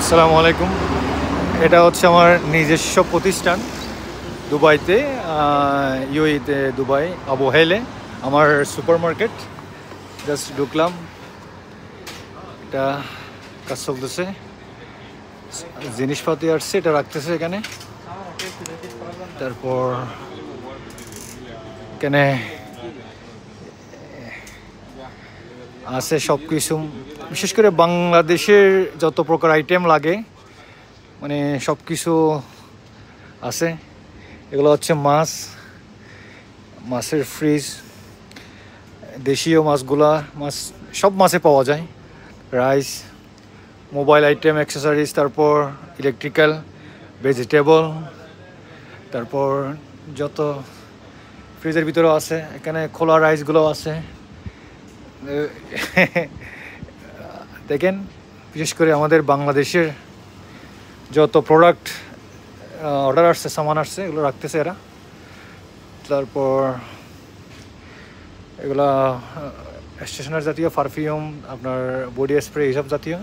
আসসালামু আলাইকুম। এটা হচ্ছে আমার নিজস্ব প্রতিষ্ঠান দুবাইতে, ইউএইতে, দুবাই আবু হাইলে আমার সুপার মার্কেট। জাস্ট ঢুকলাম, এটা কাজ চলতেছে, জিনিসপাতি আসছে, এটা রাখতেছে এখানে। তারপর এখানে আছে সব কিছু, বিশেষ করে বাংলাদেশের যত প্রকার আইটেম লাগে, মানে সব কিছু আছে। এগুলো হচ্ছে মাছের ফ্রিজ, দেশীয় মাছগুলা, সব মাছে পাওয়া যায়। রাইস, মোবাইল আইটেম, অ্যাক্সেসরিজ, তারপর ইলেকট্রিক্যাল, ভেজিটেবল, তারপর যত ফ্রিজের ভিতরেও আছে। এখানে খোলা রাইসগুলো আছে। দেখেন, বিশেষ করে আমাদের বাংলাদেশের যত প্রোডাক্ট অর্ডার আসছে, সামান আসছে, এগুলো রাখতেছে এরা। তারপর এগুলা স্টেশনারি জাতীয়, পারফিউম, আপনার বডি স্প্রে, এইসব জাতীয়।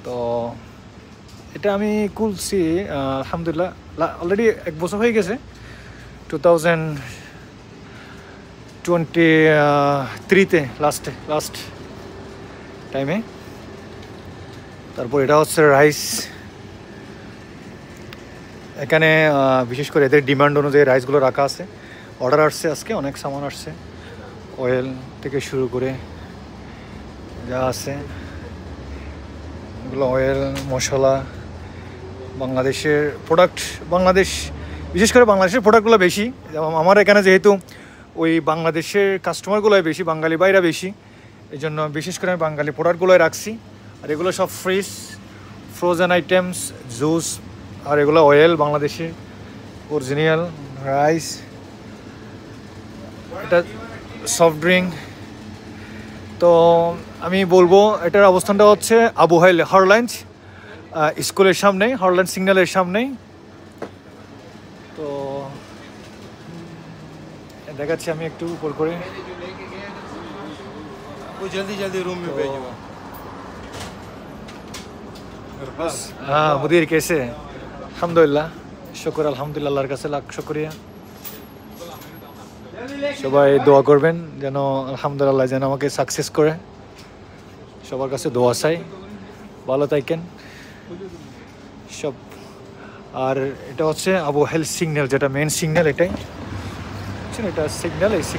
তো এটা আমি খুলছি আলহামদুলিল্লাহ, অলরেডি 1 বছর হয়ে গেছে, 2023-তে লাস্ট টাইমে। তারপর এটা হচ্ছে রাইস। এখানে বিশেষ করে এদের ডিমান্ড অনুযায়ী রাইসগুলো রাখা আছে। অর্ডার আসছে আজকে, অনেক সামান আসছে, অয়েল থেকে শুরু করে যা আছে এগুলো, অয়েল, মশলা, বাংলাদেশের প্রোডাক্ট। বিশেষ করে বাংলাদেশের প্রোডাক্টগুলো বেশি। যেমন আমার এখানে যেহেতু ওই বাংলাদেশের কাস্টমারগুলোই বেশি, বাঙালি বাইরা বেশি, এই জন্য বিশেষ করে আমি বাঙালি প্রোডাক্টগুলোই রাখছি। আর এগুলো সব ফ্রোজেন আইটেমস, জুস, আর এগুলো অয়েল, বাংলাদেশের অরিজিনাল। রাইস, এটা সফট ড্রিঙ্ক। তো আমি বলবো এটার অবস্থানটা হচ্ছে আবু হাইল হারলাইন্স স্কুলের সামনেই, হারলাইন্স সিগন্যালের সামনেই। তো দেখাচ্ছি আমি একটু উপর করে। जल्दी रूम में भेजो। हाँ मुदीर कैसे? আলহামদুলিল্লাহ, শুকর আলহামদুলিল্লাহ, আল্লাহর কাছে লাখ শুকরিয়া। সবাই দোয়া করবেন যেন আলহামদুলিল্লাহ যেন আমাকে সাকসেস করে। সবার কাছে দোয়া চাই, ভালো থাকেন সব। আর এটা হচ্ছে আবু হাইল সিগন্যাল, যেটা মেন সিগন্যাল, এটা সিগন্যাল।